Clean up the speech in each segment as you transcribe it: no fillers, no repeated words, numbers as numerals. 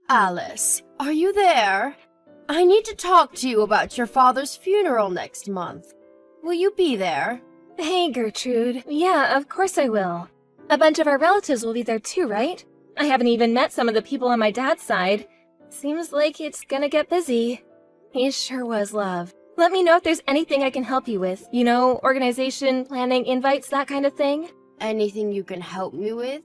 Alice, are you there? I need to talk to you about your father's funeral next month. Will you be there? Hey, Gertrude. Yeah, of course I will. A bunch of our relatives will be there too, right? I haven't even met some of the people on my dad's side. Seems like it's gonna get busy. He sure was, love. Let me know if there's anything I can help you with. You know, organization, planning, invites, that kind of thing. Anything you can help me with?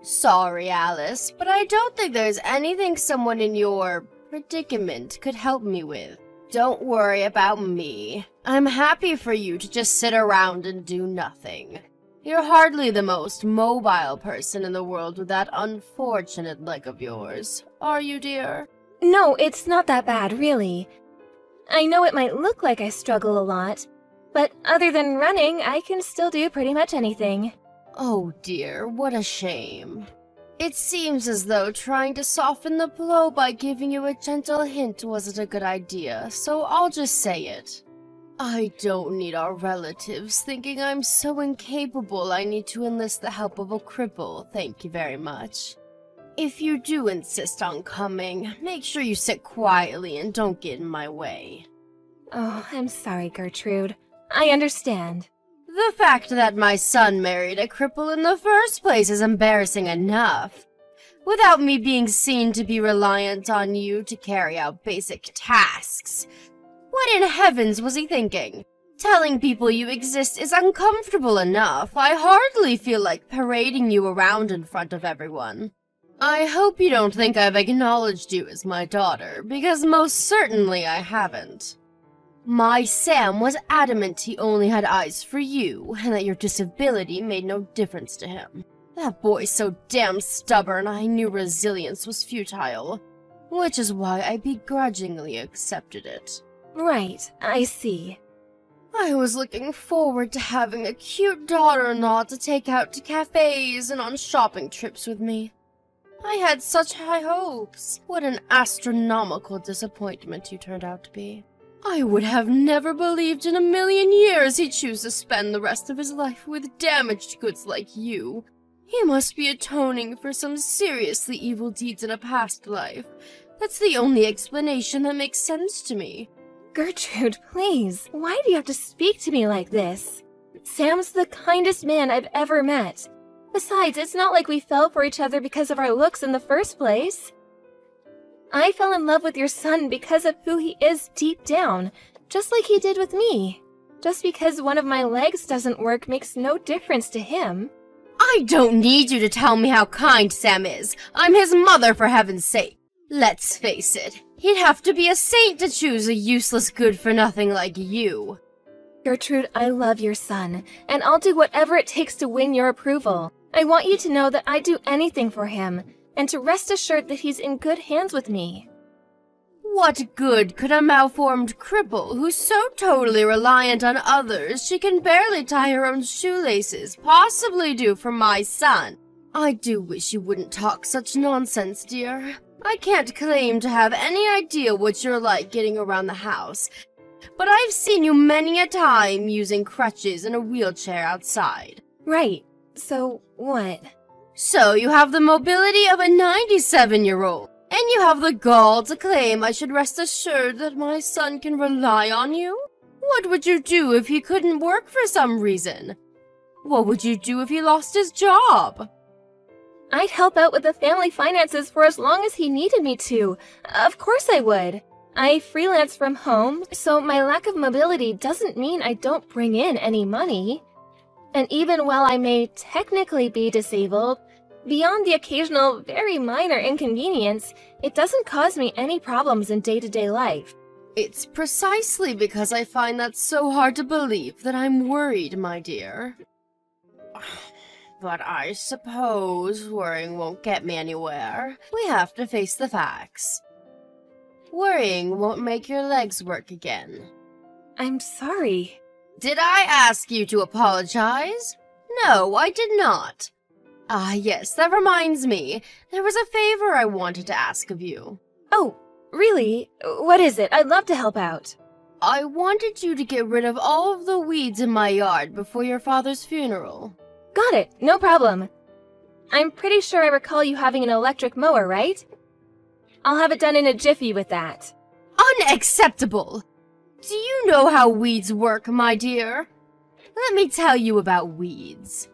Sorry, Alice, but I don't think there's anything someone in your predicament could help me with. Don't worry about me. I'm happy for you to just sit around and do nothing. You're hardly the most mobile person in the world with that unfortunate leg of yours, are you, dear? No, it's not that bad, really. I know it might look like I struggle a lot, but other than running, I can still do pretty much anything. Oh dear, what a shame. It seems as though trying to soften the blow by giving you a gentle hint wasn't a good idea, so I'll just say it. I don't need our relatives thinking I'm so incapable I need to enlist the help of a cripple, thank you very much. If you do insist on coming, make sure you sit quietly and don't get in my way. Oh, I'm sorry, Gertrude. I understand. The fact that my son married a cripple in the first place is embarrassing enough. Without me being seen to be reliant on you to carry out basic tasks. What in heavens was he thinking? Telling people you exist is uncomfortable enough. I hardly feel like parading you around in front of everyone. I hope you don't think I've acknowledged you as my daughter, because most certainly I haven't. My Sam was adamant he only had eyes for you, and that your disability made no difference to him. That boy's so damn stubborn I knew resilience was futile, which is why I begrudgingly accepted it. Right, I see. I was looking forward to having a cute daughter-in-law to take out to cafes and on shopping trips with me. I had such high hopes. What an astronomical disappointment you turned out to be. I would have never believed in a million years he'd choose to spend the rest of his life with damaged goods like you. He must be atoning for some seriously evil deeds in a past life. That's the only explanation that makes sense to me. Gertrude, please. Why do you have to speak to me like this? Sam's the kindest man I've ever met. Besides, it's not like we fell for each other because of our looks in the first place. I fell in love with your son because of who he is deep down, just like he did with me. Just because one of my legs doesn't work makes no difference to him. I don't need you to tell me how kind Sam is. I'm his mother, for heaven's sake. Let's face it, he'd have to be a saint to choose a useless good-for-nothing like you. Gertrude, I love your son, and I'll do whatever it takes to win your approval. I want you to know that I'd do anything for him, and to rest assured that he's in good hands with me. What good could a malformed cripple who's so totally reliant on others she can barely tie her own shoelaces possibly do for my son? I do wish you wouldn't talk such nonsense, dear. I can't claim to have any idea what you're like getting around the house, but I've seen you many a time using crutches and a wheelchair outside. Right. So, what? So you have the mobility of a 97-year-old, and you have the gall to claim I should rest assured that my son can rely on you? What would you do if he couldn't work for some reason? What would you do if he lost his job? I'd help out with the family finances for as long as he needed me to. Of course I would. I freelance from home, so my lack of mobility doesn't mean I don't bring in any money. And even while I may technically be disabled, beyond the occasional, very minor inconvenience, it doesn't cause me any problems in day-to-day life. It's precisely because I find that so hard to believe that I'm worried, my dear. But I suppose worrying won't get me anywhere. We have to face the facts. Worrying won't make your legs work again. I'm sorry. Did I ask you to apologize? No, I did not. Ah, yes, that reminds me. There was a favor I wanted to ask of you. Oh, really? What is it? I'd love to help out. I wanted you to get rid of all of the weeds in my yard before your father's funeral. Got it. No problem. I'm pretty sure I recall you having an electric mower, right? I'll have it done in a jiffy with that. Unacceptable! Do you know how weeds work, my dear? Let me tell you about weeds.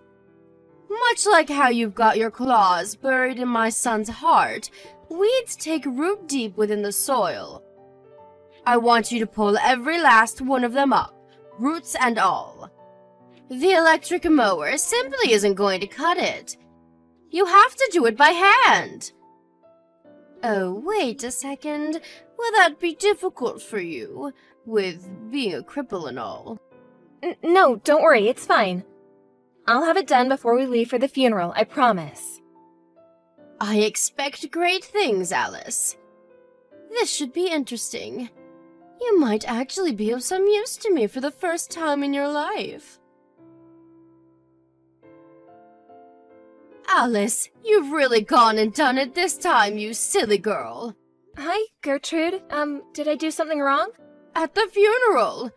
Much like how you've got your claws buried in my son's heart, weeds take root deep within the soil. I want you to pull every last one of them up, roots and all. The electric mower simply isn't going to cut it. You have to do it by hand. Oh, wait a second. Will that be difficult for you, with being a cripple and all? No, don't worry, it's fine. I'll have it done before we leave for the funeral, I promise. I expect great things, Alice. This should be interesting. You might actually be of some use to me for the first time in your life. Alice, you've really gone and done it this time, you silly girl. Hi, Gertrude. Did I do something wrong? At the funeral.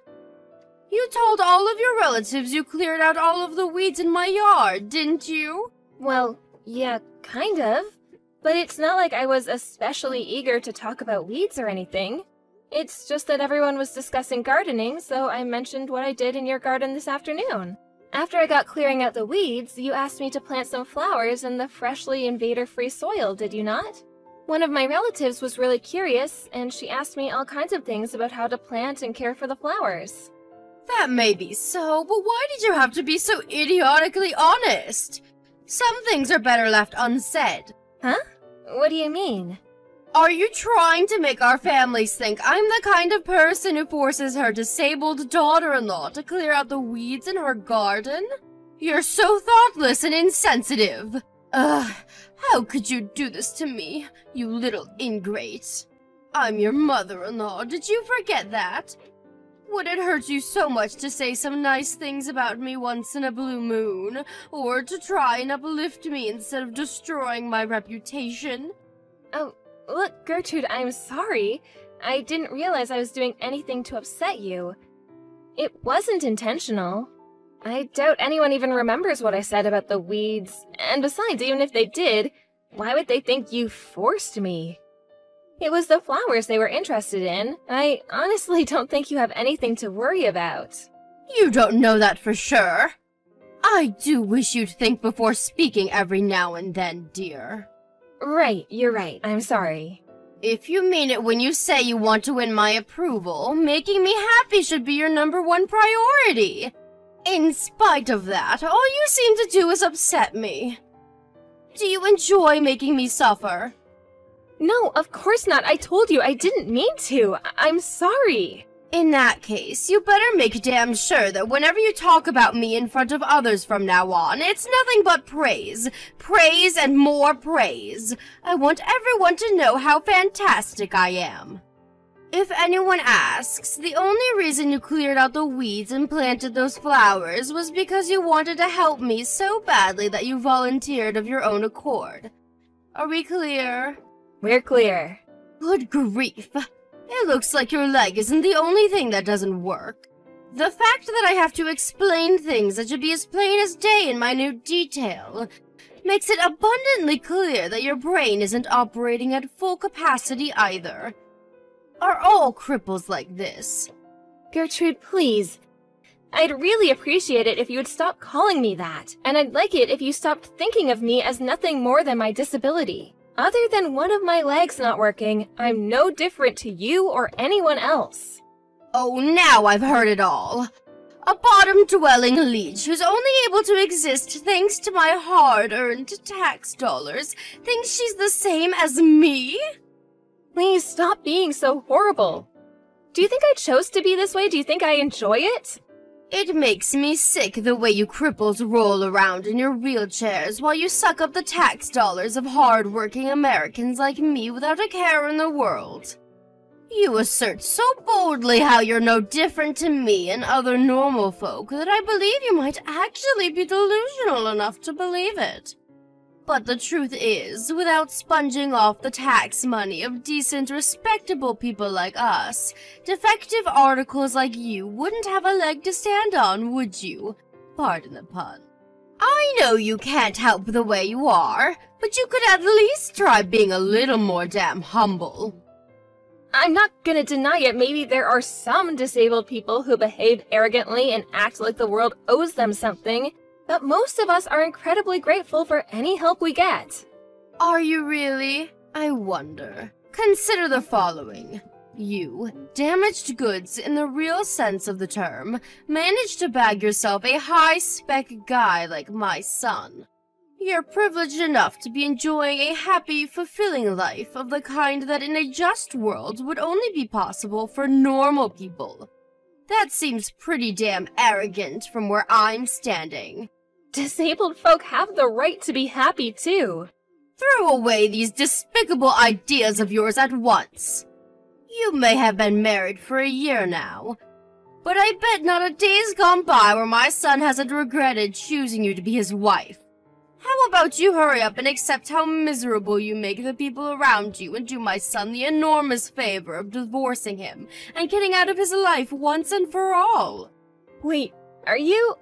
You told all of your relatives you cleared out all of the weeds in my yard, didn't you? Well, yeah, kind of. But it's not like I was especially eager to talk about weeds or anything. It's just that everyone was discussing gardening, so I mentioned what I did in your garden this afternoon. After I got clearing out the weeds, you asked me to plant some flowers in the freshly invader-free soil, did you not? One of my relatives was really curious, and she asked me all kinds of things about how to plant and care for the flowers. That may be so, but why did you have to be so idiotically honest? Some things are better left unsaid. Huh? What do you mean? Are you trying to make our families think I'm the kind of person who forces her disabled daughter-in-law to clear out the weeds in her garden? You're so thoughtless and insensitive. Ugh, how could you do this to me, you little ingrate? I'm your mother-in-law, did you forget that? Would it hurt you so much to say some nice things about me once in a blue moon, or to try and uplift me instead of destroying my reputation? Oh, look, Gertrude, I'm sorry. I didn't realize I was doing anything to upset you. It wasn't intentional. I doubt anyone even remembers what I said about the weeds, and besides, even if they did, why would they think you forced me? It was the flowers they were interested in. I honestly don't think you have anything to worry about. You don't know that for sure. I do wish you'd think before speaking every now and then, dear. Right, you're right. I'm sorry. If you mean it when you say you want to win my approval, making me happy should be your #1 priority. In spite of that, all you seem to do is upset me. Do you enjoy making me suffer? No, of course not. I told you I didn't mean to. I'm sorry. In that case, you better make damn sure that whenever you talk about me in front of others from now on, it's nothing but praise. Praise and more praise. I want everyone to know how fantastic I am. If anyone asks, the only reason you cleared out the weeds and planted those flowers was because you wanted to help me so badly that you volunteered of your own accord. Are we clear? We're clear. Good grief. It looks like your leg isn't the only thing that doesn't work. The fact that I have to explain things that should be as plain as day in minute detail makes it abundantly clear that your brain isn't operating at full capacity either. Are all cripples like this? Gertrude, please. I'd really appreciate it if you would stop calling me that, and I'd like it if you stopped thinking of me as nothing more than my disability. Other than one of my legs not working, I'm no different to you or anyone else. Oh, now I've heard it all. A bottom-dwelling leech who's only able to exist thanks to my hard-earned tax dollars thinks she's the same as me? Please stop being so horrible. Do you think I chose to be this way? Do you think I enjoy it? It makes me sick the way you cripples roll around in your wheelchairs while you suck up the tax dollars of hard-working Americans like me without a care in the world. You assert so boldly how you're no different to me and other normal folk that I believe you might actually be delusional enough to believe it. But the truth is, without sponging off the tax money of decent, respectable people like us, defective articles like you wouldn't have a leg to stand on, would you? Pardon the pun. I know you can't help the way you are. but you could at least try being a little more damn humble. I'm not gonna deny it. Maybe there are some disabled people who behave arrogantly and act like the world owes them something, but most of us are incredibly grateful for any help we get. Are you really? I wonder. Consider the following. You, damaged goods in the real sense of the term, managed to bag yourself a high-spec guy like my son. You're privileged enough to be enjoying a happy, fulfilling life of the kind that in a just world would only be possible for normal people. That seems pretty damn arrogant from where I'm standing. Disabled folk have the right to be happy, too. Throw away these despicable ideas of yours at once. You may have been married for a year now, but I bet not a day's gone by where my son hasn't regretted choosing you to be his wife. How about you hurry up and accept how miserable you make the people around you and do my son the enormous favor of divorcing him and getting out of his life once and for all? Wait, are you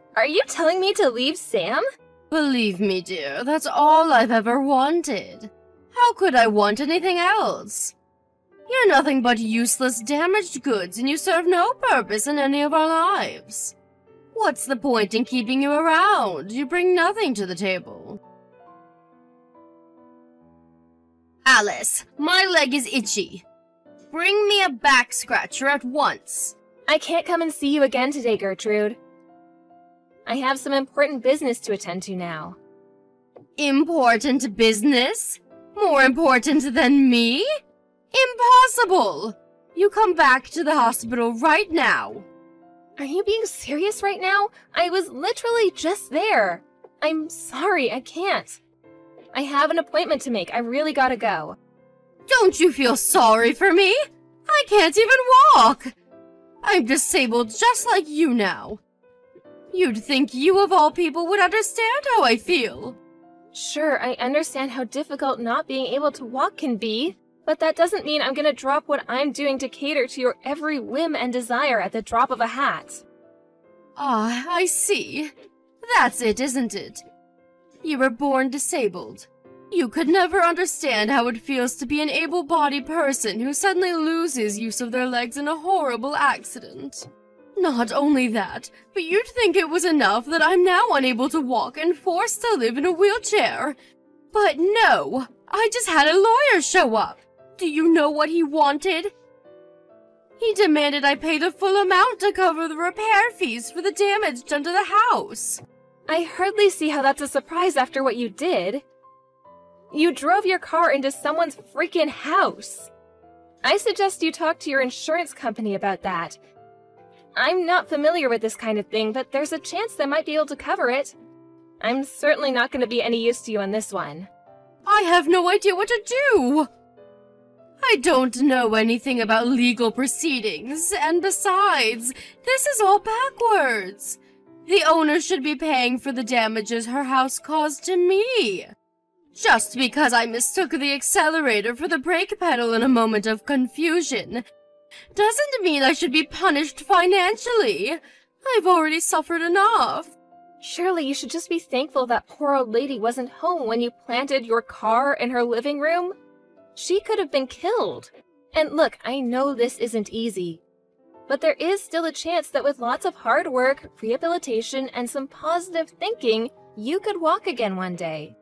telling me to leave Sam? Believe me, dear, that's all I've ever wanted. How could I want anything else? You're nothing but useless, damaged goods, and you serve no purpose in any of our lives. What's the point in keeping you around? You bring nothing to the table. Alice, my leg is itchy. Bring me a back scratcher at once. I can't come and see you again today, Gertrude. I have some important business to attend to now. Important business? More important than me? Impossible! You come back to the hospital right now. Are you being serious right now? I was literally just there. I'm sorry, I can't. I have an appointment to make. I really gotta go. Don't you feel sorry for me? I can't even walk. I'm disabled just like you now. You'd think you of all people would understand how I feel. Sure, I understand how difficult not being able to walk can be, but that doesn't mean I'm gonna drop what I'm doing to cater to your every whim and desire at the drop of a hat. Ah, I see. That's it, isn't it? You were born disabled. You could never understand how it feels to be an able-bodied person who suddenly loses use of their legs in a horrible accident. Not only that, but you'd think it was enough that I'm now unable to walk and forced to live in a wheelchair. But no, I just had a lawyer show up. Do you know what he wanted? He demanded I pay the full amount to cover the repair fees for the damage done to the house. I hardly see how that's a surprise after what you did. You drove your car into someone's freaking house. I suggest you talk to your insurance company about that. I'm not familiar with this kind of thing, but there's a chance they might be able to cover it. I'm certainly not going to be any use to you on this one. I have no idea what to do. I don't know anything about legal proceedings, and besides, this is all backwards. The owner should be paying for the damages her house caused to me. Just because I mistook the accelerator for the brake pedal in a moment of confusion doesn't mean I should be punished financially. I've already suffered enough. Surely you should just be thankful that poor old lady wasn't home when you planted your car in her living room. She could have been killed. And look, I know this isn't easy, but there is still a chance that with lots of hard work, rehabilitation, and some positive thinking, you could walk again one day.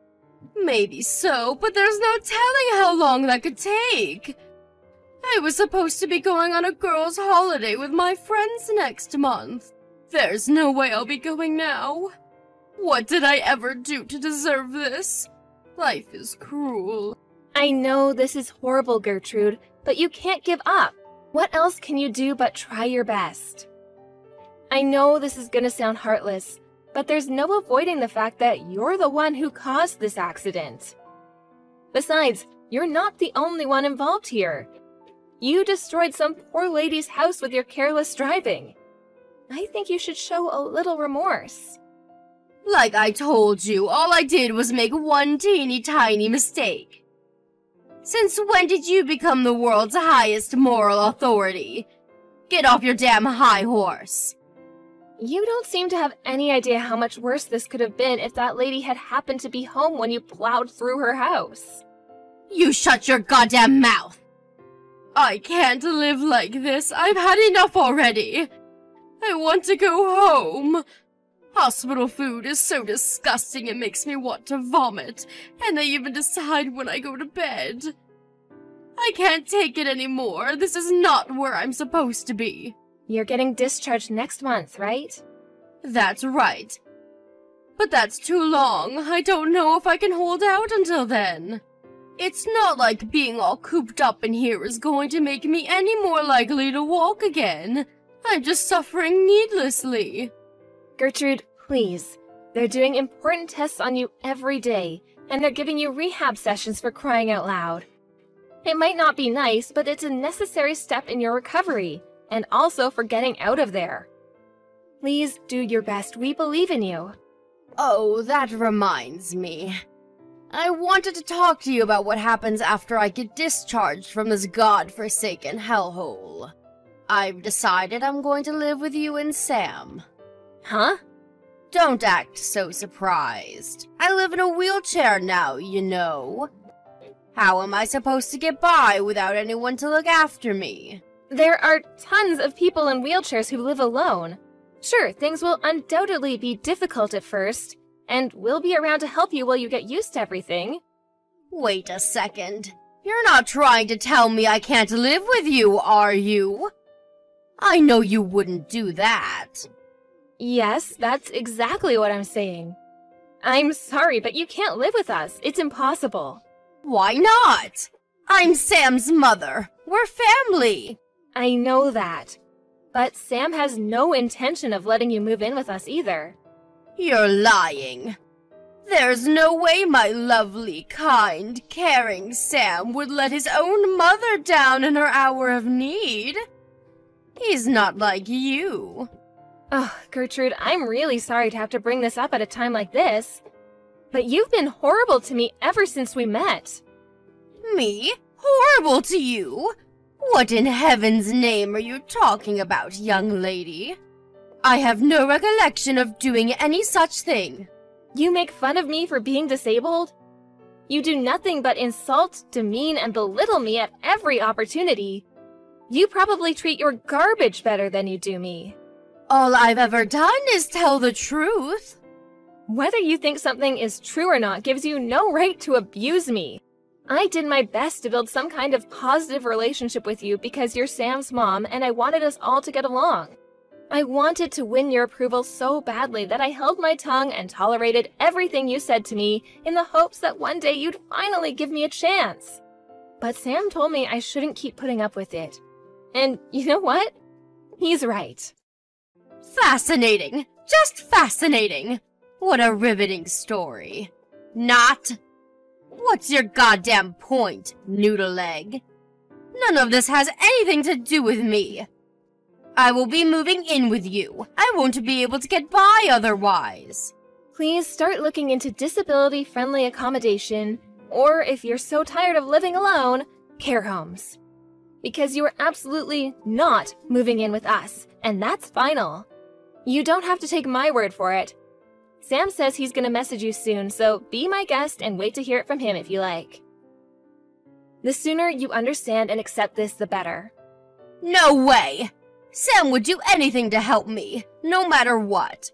Maybe so, but there's no telling how long that could take. I was supposed to be going on a girls' holiday with my friends next month. There's no way I'll be going now. What did I ever do to deserve this? Life is cruel. I know this is horrible, Gertrude, but you can't give up. What else can you do but try your best? I know this is gonna sound heartless, but there's no avoiding the fact that you're the one who caused this accident. Besides, you're not the only one involved here. You destroyed some poor lady's house with your careless driving. I think you should show a little remorse. Like I told you, all I did was make one teeny tiny mistake. Since when did you become the world's highest moral authority? Get off your damn high horse. You don't seem to have any idea how much worse this could have been if that lady had happened to be home when you plowed through her house. You shut your goddamn mouth! I can't live like this. I've had enough already. I want to go home. Hospital food is so disgusting it makes me want to vomit, and they even decide when I go to bed. I can't take it anymore. This is not where I'm supposed to be. You're getting discharged next month, right? That's right. But that's too long. I don't know if I can hold out until then. It's not like being all cooped up in here is going to make me any more likely to walk again. I'm just suffering needlessly. Gertrude, please. They're doing important tests on you every day, and they're giving you rehab sessions for crying out loud. It might not be nice, but it's a necessary step in your recovery, and also for getting out of there. Please do your best. We believe in you. Oh, that reminds me. I wanted to talk to you about what happens after I get discharged from this god-forsaken hellhole. I've decided I'm going to live with you and Sam. Huh? Don't act so surprised. I live in a wheelchair now, you know. How am I supposed to get by without anyone to look after me? There are tons of people in wheelchairs who live alone. Sure, things will undoubtedly be difficult at first, and we'll be around to help you while you get used to everything. Wait a second. You're not trying to tell me I can't live with you, are you? I know you wouldn't do that. Yes, that's exactly what I'm saying. I'm sorry, but you can't live with us. It's impossible. Why not? I'm Sam's mother. We're family. I know that. But Sam has no intention of letting you move in with us either. You're lying. There's no way my lovely, kind, caring Sam would let his own mother down in her hour of need. He's not like you. Oh, Gertrude, I'm really sorry to have to bring this up at a time like this. But you've been horrible to me ever since we met. Me? Horrible to you? What in heaven's name are you talking about, young lady? I have no recollection of doing any such thing. You make fun of me for being disabled? You do nothing but insult, demean, and belittle me at every opportunity. You probably treat your garbage better than you do me. All I've ever done is tell the truth. Whether you think something is true or not gives you no right to abuse me. I did my best to build some kind of positive relationship with you because you're Sam's mom and I wanted us all to get along. I wanted to win your approval so badly that I held my tongue and tolerated everything you said to me in the hopes that one day you'd finally give me a chance. But Sam told me I shouldn't keep putting up with it. And you know what? He's right. Fascinating. Just fascinating. What a riveting story. Not. What's your goddamn point, noodle leg? None of this has anything to do with me. I will be moving in with you. I won't be able to get by otherwise. Please start looking into disability-friendly accommodation, or if you're so tired of living alone, care homes. Because you are absolutely not moving in with us, and that's final. You don't have to take my word for it. Sam says he's gonna message you soon, so be my guest and wait to hear it from him if you like. The sooner you understand and accept this, the better. No way! Sam would do anything to help me, no matter what.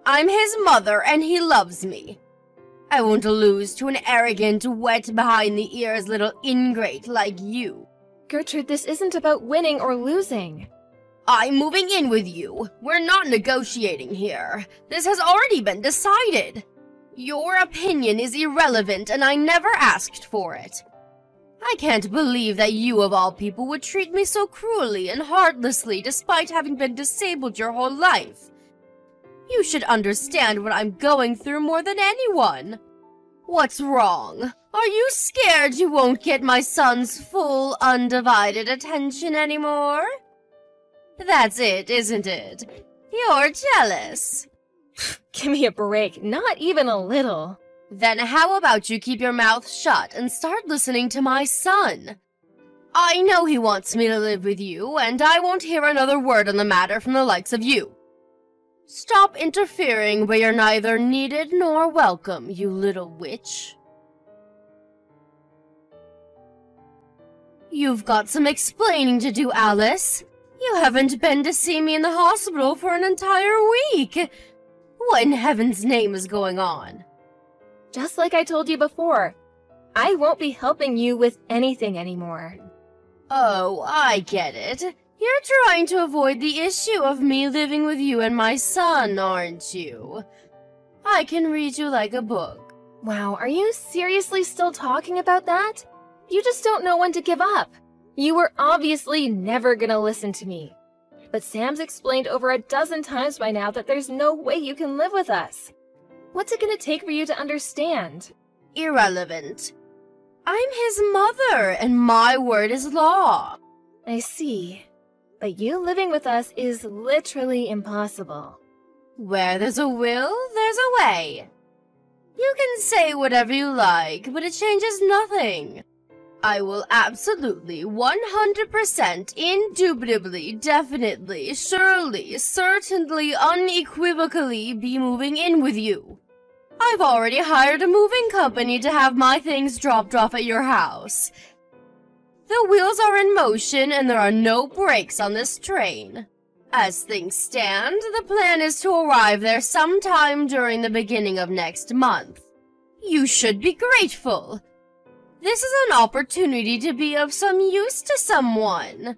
I'm his mother and he loves me. I won't lose to an arrogant, wet behind-the-ears little ingrate like you. Gertrude, this isn't about winning or losing. I'm moving in with you. We're not negotiating here. This has already been decided. Your opinion is irrelevant and I never asked for it. I can't believe that you of all people would treat me so cruelly and heartlessly despite having been disabled your whole life. You should understand what I'm going through more than anyone. What's wrong? Are you scared you won't get my son's full, undivided attention anymore? That's it, isn't it? You're jealous. Give me a break, not even a little. Then how about you keep your mouth shut and start listening to my son? I know he wants me to live with you, and I won't hear another word on the matter from the likes of you. Stop interfering where you're neither needed nor welcome, you little witch. You've got some explaining to do, Alice. You haven't been to see me in the hospital for an entire week. What in heaven's name is going on? Just like I told you before, I won't be helping you with anything anymore. Oh, I get it. You're trying to avoid the issue of me living with you and my son, aren't you? I can read you like a book. Wow, are you seriously still talking about that? You just don't know when to give up. You were obviously never gonna listen to me. But Sam's explained over a dozen times by now that there's no way you can live with us. What's it gonna take for you to understand? Irrelevant. I'm his mother, and my word is law. I see. But you living with us is literally impossible. Where there's a will, there's a way. You can say whatever you like, but it changes nothing. I will absolutely, 100%, indubitably, definitely, surely, certainly, unequivocally be moving in with you. I've already hired a moving company to have my things dropped off at your house. The wheels are in motion and there are no brakes on this train. As things stand, the plan is to arrive there sometime during the beginning of next month. You should be grateful. This is an opportunity to be of some use to someone.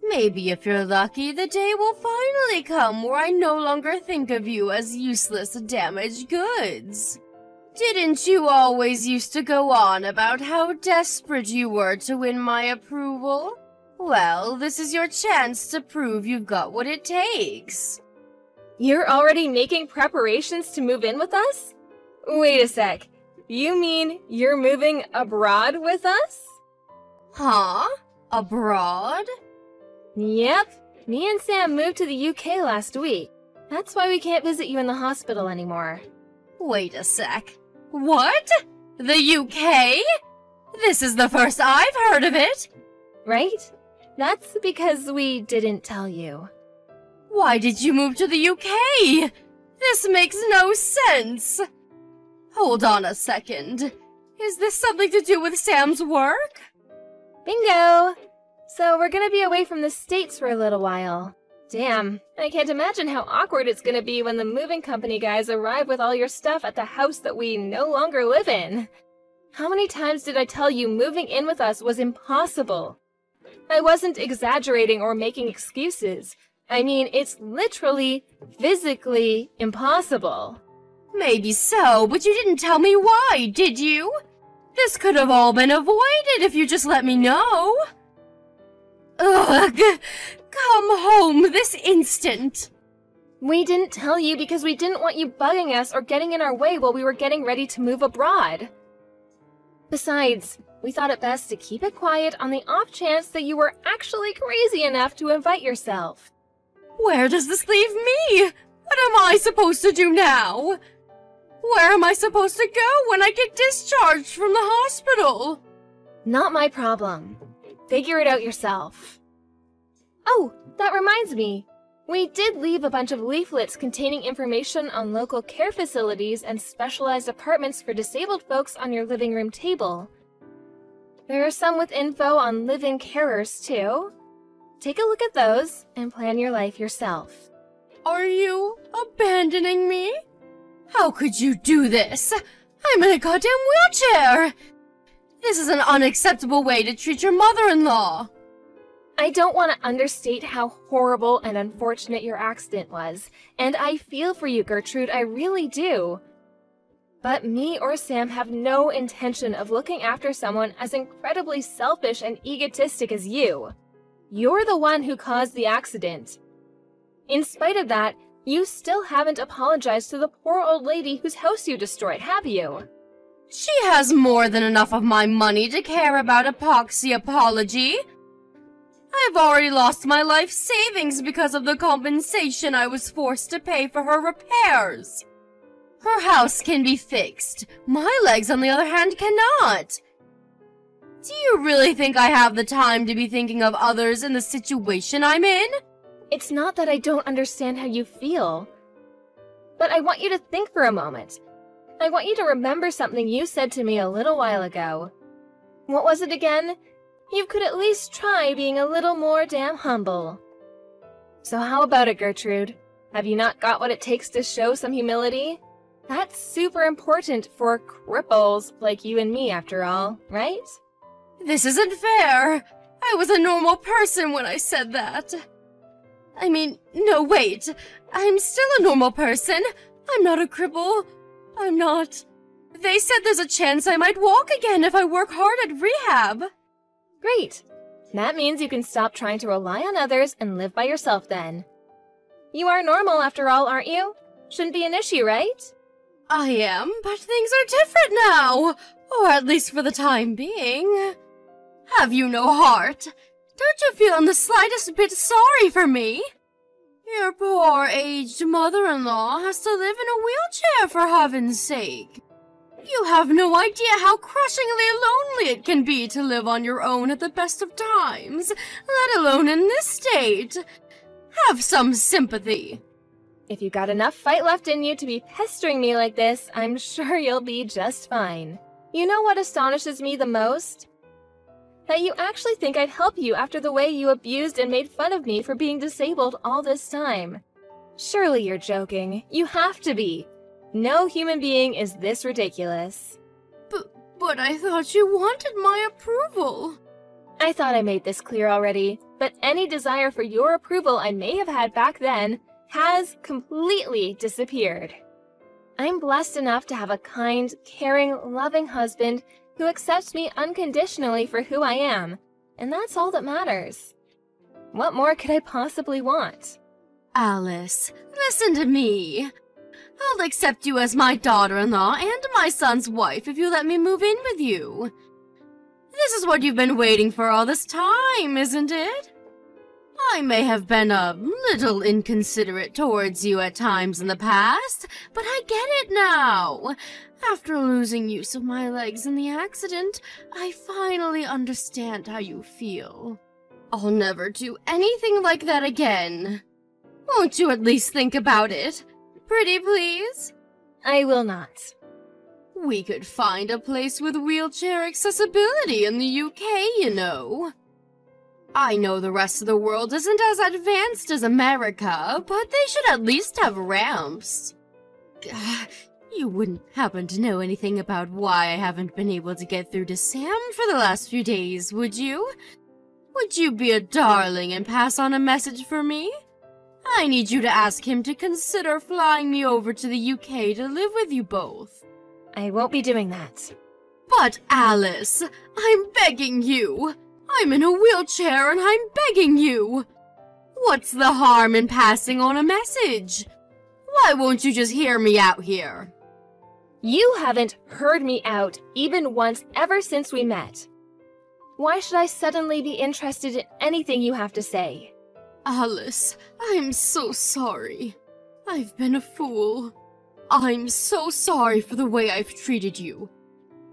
Maybe if you're lucky, the day will finally come where I no longer think of you as useless, damaged goods. Didn't you always used to go on about how desperate you were to win my approval? Well, this is your chance to prove you've got what it takes. You're already making preparations to move in with us? Wait a sec. You mean you're moving abroad with us? Huh? Abroad? Yep. Me and Sam moved to the UK last week. That's why we can't visit you in the hospital anymore. Wait a sec. What? The UK? This is the first I've heard of it. Right? That's because we didn't tell you. Why did you move to the UK? This makes no sense. Hold on a second. Is this something to do with Sam's work? Bingo! So we're gonna be away from the States for a little while. Damn, I can't imagine how awkward it's gonna be when the moving company guys arrive with all your stuff at the house that we no longer live in. How many times did I tell you moving in with us was impossible? I wasn't exaggerating or making excuses. I mean, it's literally, physically impossible. Maybe so, but you didn't tell me why, did you? This could have all been avoided if you just let me know. Ugh! Come home this instant! We didn't tell you because we didn't want you bugging us or getting in our way while we were getting ready to move abroad. Besides, we thought it best to keep it quiet on the off chance that you were actually crazy enough to invite yourself. Where does this leave me? What am I supposed to do now? Where am I supposed to go when I get discharged from the hospital? Not my problem. Figure it out yourself. Oh, that reminds me. We did leave a bunch of leaflets containing information on local care facilities and specialized apartments for disabled folks on your living room table. There are some with info on live-in carers, too. Take a look at those and plan your life yourself. Are you abandoning me? How could you do this? I'm in a goddamn wheelchair! This is an unacceptable way to treat your mother-in-law. I don't want to understate how horrible and unfortunate your accident was, and I feel for you, Gertrude, I really do. But me or Sam have no intention of looking after someone as incredibly selfish and egotistic as you. You're the one who caused the accident. In spite of that, you still haven't apologized to the poor old lady whose house you destroyed, have you? She has more than enough of my money to care about epoxy apology. I've already lost my life savings because of the compensation I was forced to pay for her repairs. Her house can be fixed. My legs, on the other hand, cannot. Do you really think I have the time to be thinking of others in the situation I'm in? It's not that I don't understand how you feel. But I want you to think for a moment. I want you to remember something you said to me a little while ago. What was it again? You could at least try being a little more damn humble. So how about it, Gertrude? Have you not got what it takes to show some humility? That's super important for cripples like you and me, after all, right? This isn't fair. I was a normal person when I said that. I mean, no, wait. I'm still a normal person. I'm not a cripple. I'm not. They said there's a chance I might walk again if I work hard at rehab. Great. That means you can stop trying to rely on others and live by yourself then. You are normal after all, aren't you? Shouldn't be an issue, right? I am, but things are different now. Or at least for the time being. Have you no heart? Don't you feel in the slightest bit sorry for me? Your poor aged mother-in-law has to live in a wheelchair for heaven's sake. You have no idea how crushingly lonely it can be to live on your own at the best of times, let alone in this state. Have some sympathy. If you got enough fight left in you to be pestering me like this, I'm sure you'll be just fine. You know what astonishes me the most? That you actually think I'd help you after the way you abused and made fun of me for being disabled all this time. Surely you're joking. You have to be. No human being is this ridiculous. But I thought you wanted my approval. I thought I made this clear already, but any desire for your approval I may have had back then has completely disappeared. I'm blessed enough to have a kind, caring, loving husband who accepts me unconditionally for who I am, and that's all that matters. What more could I possibly want? Alice, listen to me. I'll accept you as my daughter-in-law and my son's wife if you let me move in with you. This is what you've been waiting for all this time, isn't it? I may have been a little inconsiderate towards you at times in the past, but I get it now. After losing use of my legs in the accident, I finally understand how you feel. I'll never do anything like that again. Won't you at least think about it? Pretty please? I will not. We could find a place with wheelchair accessibility in the UK, you know. I know the rest of the world isn't as advanced as America, but they should at least have ramps. You wouldn't happen to know anything about why I haven't been able to get through to Sam for the last few days, would you? Would you be a darling and pass on a message for me? I need you to ask him to consider flying me over to the UK to live with you both. I won't be doing that. But Alice, I'm begging you. I'm in a wheelchair and I'm begging you. What's the harm in passing on a message? Why won't you just hear me out here? You haven't heard me out even once ever since we met. Why should I suddenly be interested in anything you have to say? Alice, I'm so sorry. I've been a fool. I'm so sorry for the way I've treated you.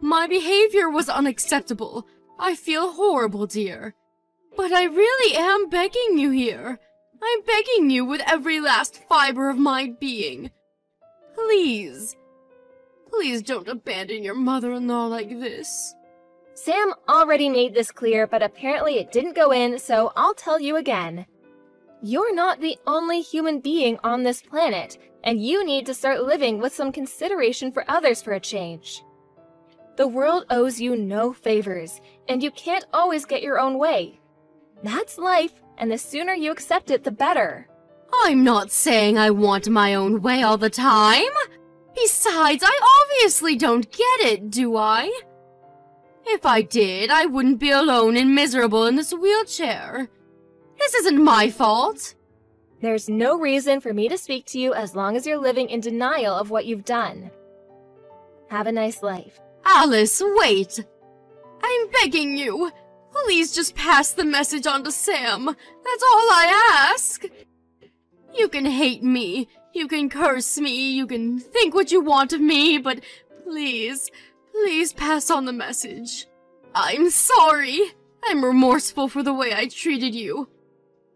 My behavior was unacceptable. I feel horrible, dear. But I really am begging you here. I'm begging you with every last fiber of my being. Please. Please don't abandon your mother-in-law like this. Sam already made this clear, but apparently it didn't go in, so I'll tell you again. You're not the only human being on this planet, and you need to start living with some consideration for others for a change. The world owes you no favors, and you can't always get your own way. That's life, and the sooner you accept it, the better. I'm not saying I want my own way all the time. Besides, I obviously don't get it, do I? If I did, I wouldn't be alone and miserable in this wheelchair. This isn't my fault. There's no reason for me to speak to you as long as you're living in denial of what you've done. Have a nice life. Alice, wait! I'm begging you. Please just pass the message on to Sam. That's all I ask. You can hate me, you can curse me, you can think what you want of me, but please, please pass on the message. I'm sorry. I'm remorseful for the way I treated you.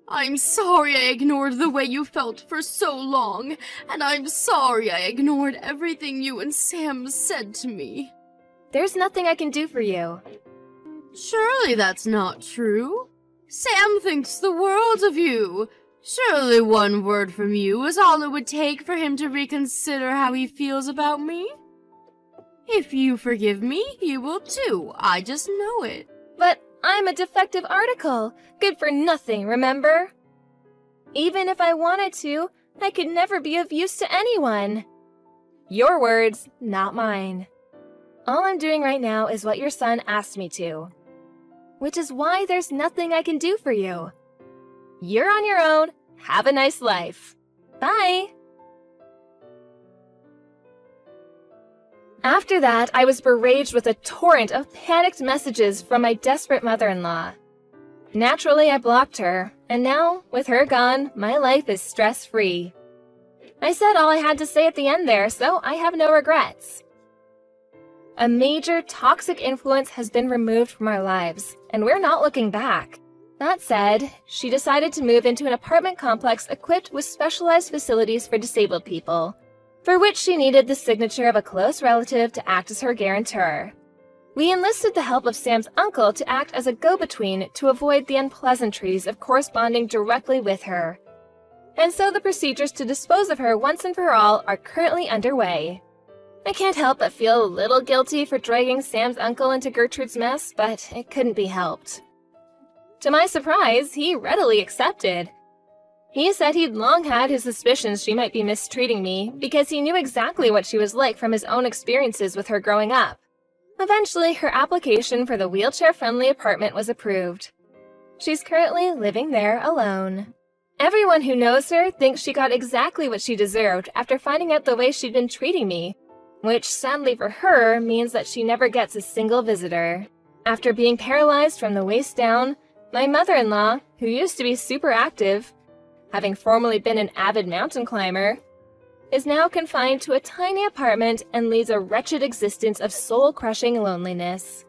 I'm sorry I ignored the way you felt for so long, and I'm sorry I ignored everything you and Sam said to me. There's nothing I can do for you. Surely that's not true. Sam thinks the world of you. Surely one word from you is all it would take for him to reconsider how he feels about me. If you forgive me, he will too. I just know it. But I'm a defective article. Good for nothing, remember? Even if I wanted to, I could never be of use to anyone. Your words, not mine. All I'm doing right now is what your son asked me to. Which is why there's nothing I can do for you. You're on your own. Have a nice life. Bye! After that, I was beraged with a torrent of panicked messages from my desperate mother-in-law. Naturally, I blocked her, and now, with her gone, my life is stress-free. I said all I had to say at the end there, so I have no regrets. A major toxic influence has been removed from our lives, and we're not looking back. That said, she decided to move into an apartment complex equipped with specialized facilities for disabled people, for which she needed the signature of a close relative to act as her guarantor. We enlisted the help of Sam's uncle to act as a go-between to avoid the unpleasantries of corresponding directly with her. And so the procedures to dispose of her once and for all are currently underway. I can't help but feel a little guilty for dragging Sam's uncle into Gertrude's mess, but it couldn't be helped. To my surprise, he readily accepted. He said he'd long had his suspicions she might be mistreating me because he knew exactly what she was like from his own experiences with her growing up. Eventually, her application for the wheelchair-friendly apartment was approved. She's currently living there alone. Everyone who knows her thinks she got exactly what she deserved after finding out the way she'd been treating me, which sadly for her means that she never gets a single visitor. After being paralyzed from the waist down, my mother-in-law, who used to be super active, having formerly been an avid mountain climber, is now confined to a tiny apartment and leads a wretched existence of soul-crushing loneliness.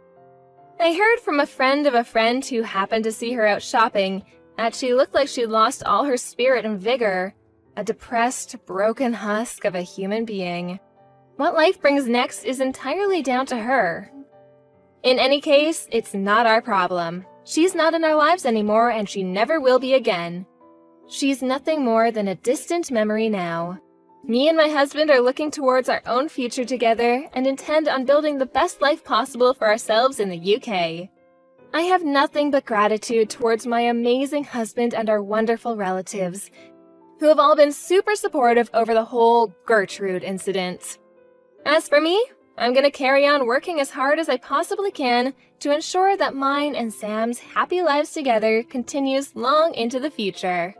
I heard from a friend of a friend who happened to see her out shopping that she looked like she'd lost all her spirit and vigor, a depressed, broken husk of a human being. What life brings next is entirely down to her. In any case, it's not our problem. She's not in our lives anymore, and she never will be again. She's nothing more than a distant memory now. Me and my husband are looking towards our own future together and intend on building the best life possible for ourselves in the UK. I have nothing but gratitude towards my amazing husband and our wonderful relatives, who have all been super supportive over the whole Gertrude incident. As for me, I'm going to carry on working as hard as I possibly can to ensure that mine and Sam's happy lives together continues long into the future.